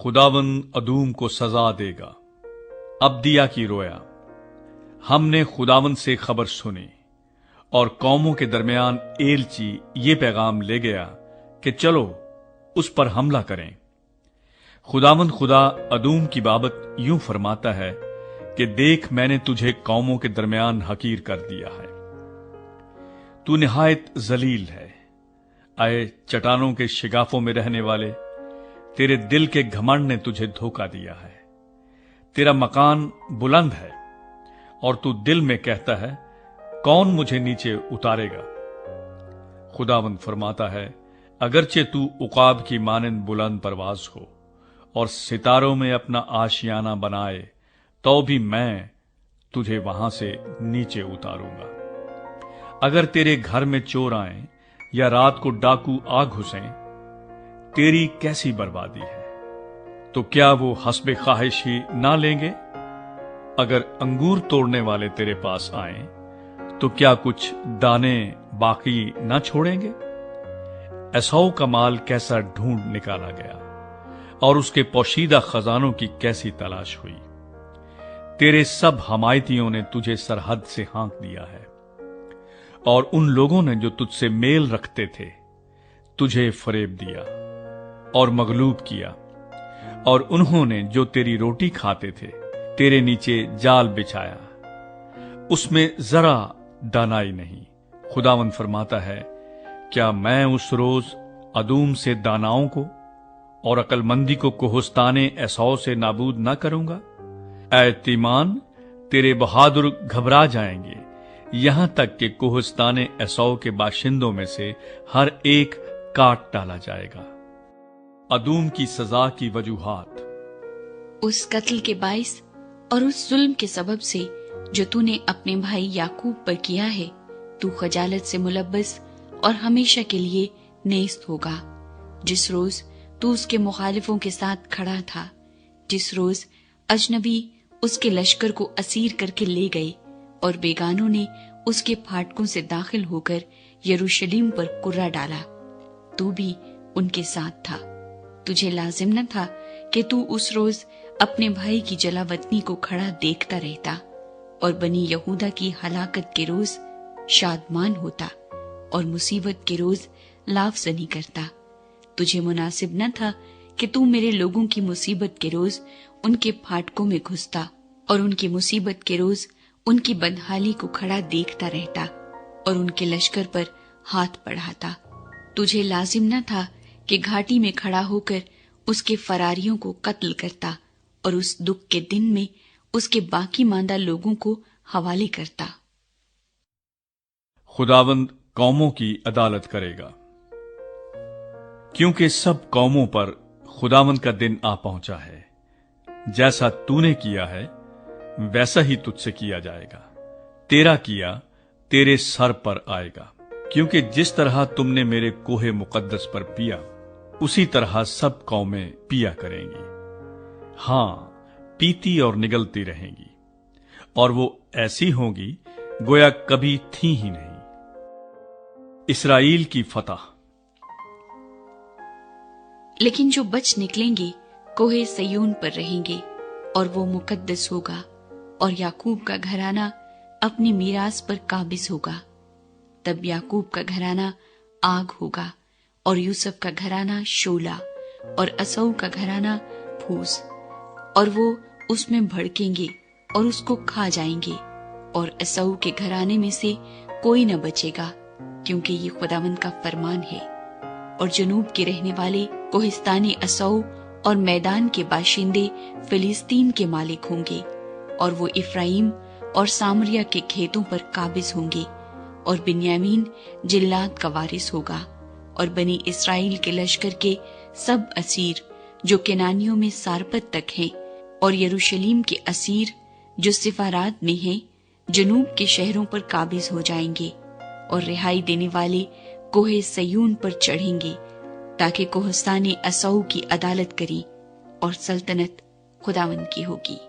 खुदावन अदूम को सजा देगा। अब्दिया की रोया। हमने खुदावन से खबर सुनी और कौमों के दरमियान एलची ये पैगाम ले गया कि चलो उस पर हमला करें। खुदावन खुदा अदूम की बाबत यूं फरमाता है कि देख, मैंने तुझे कौमों के दरमियान हकीर कर दिया है। तू निहायत जलील है। आए चट्टानों के शिगाफों में रहने वाले, तेरे दिल के घमंड ने तुझे धोखा दिया है। तेरा मकान बुलंद है और तू दिल में कहता है, कौन मुझे नीचे उतारेगा। खुदावंद फरमाता है, अगरचे तू उकाब की मानंद बुलंद परवाज हो और सितारों में अपना आशियाना बनाए, तो भी मैं तुझे वहां से नीचे उतारूंगा। अगर तेरे घर में चोर आए या रात को डाकू आ घुसें, तेरी कैसी बर्बादी है। तो क्या वो हस्बे ख्वाहिश ही ना लेंगे? अगर अंगूर तोड़ने वाले तेरे पास आए, तो क्या कुछ दाने बाकी ना छोड़ेंगे? एसाऊ का माल कैसा ढूंढ निकाला गया और उसके पोशीदा खजानों की कैसी तलाश हुई। तेरे सब हमायतियों ने तुझे सरहद से हाँक दिया है और उन लोगों ने जो तुझसे मेल रखते थे तुझे फरेब दिया और मगलूब किया, और उन्होंने जो तेरी रोटी खाते थे तेरे नीचे जाल बिछाया, उसमें जरा दानाई नहीं। खुदावंद फरमाता है, क्या मैं उस रोज अदूम से दानाओं को और अकलमंदी को कोहस्ताने एसाऊ से नाबूद न करूंगा? ऐ तीमान, तेरे बहादुर घबरा जाएंगे, यहां तक कि कोहस्ताने एसाऊ के बाशिंदों में से हर एक काट डाला जाएगा। अदूम की सजा की वजूहात। उस कत्ल के बाइस और उस जुल्म के सबब से जो तूने अपने भाई याकूब पर किया है, तू खजालत से मुलब्बस और हमेशा के लिए नेस्त होगा। जिस रोज तू उसके मुखालिफों के साथ खड़ा था, जिस रोज अजनबी उसके लश्कर को असीर करके ले गए और बेगानों ने उसके फाटकों से दाखिल होकर यरूशलेम पर कुर्रा डाला, तू भी उनके साथ था। तुझे लाजिम न था कि तू उस रोज अपने भाई की जलावतनी को खड़ा देखता रहता और बनी यहूदा की हलाकत के रोज शादमान होता और मुसीबत के रोज लाफजनी करता। तुझे मुनासिब न था कि तू मेरे लोगों की मुसीबत के रोज उनके फाटकों में घुसता और उनकी मुसीबत के रोज उनकी बदहाली को खड़ा देखता रहता और उनके लश्कर पर हाथ बढ़ाता। तुझे लाजिम न था कि घाटी में खड़ा होकर उसके फरारियों को कत्ल करता और उस दुख के दिन में उसके बाकी मांदा लोगों को हवाले करता। खुदावंद कौमों की अदालत करेगा, क्योंकि सब कौमों पर खुदावंद का दिन आ पहुंचा है। जैसा तूने किया है वैसा ही तुझसे किया जाएगा। तेरा किया तेरे सर पर आएगा, क्योंकि जिस तरह तुमने मेरे कोहे मुकद्दस पर पिया, उसी तरह सब कौमें पिया करेंगी। हां, पीती और निगलती रहेंगी, और वो ऐसी होंगी गोया कभी थी ही नहीं। इसराइल की फतह। लेकिन जो बच निकलेंगे कोहे सयून पर रहेंगे और वो मुकद्दस होगा, और याकूब का घराना अपनी मीरास पर काबिज होगा। तब याकूब का घराना आग होगा और यूसुफ का घराना शोला और असऊ का घराना फूस, और वो उसमें भड़केंगे और उसको खा जाएंगे, और असऊ के घराने में से कोई न बचेगा, क्योंकि ये खुदावंद का फरमान है। और जनूब के रहने वाले कोहिस्तानी असऊ और मैदान के बाशिंदे फिलिस्तीन के मालिक होंगे, और वो इफ्राइम और सामरिया के खेतों पर काबिज होंगे, और बिन्यामीन जिल्लाद का वारिस होगा, और बनी इस्राएल के लश्कर के सब असीर जो केनानियों में सारपत तक हैं, और यरूशलेम के असीर जो सिफारात में हैं, जनूब के शहरों पर काबिज हो जाएंगे, और रिहाई देने वाले कोहे सयून पर चढ़ेंगे, ताकि कोहस्तानी असऊ की अदालत करी, और सल्तनत खुदावंद की होगी।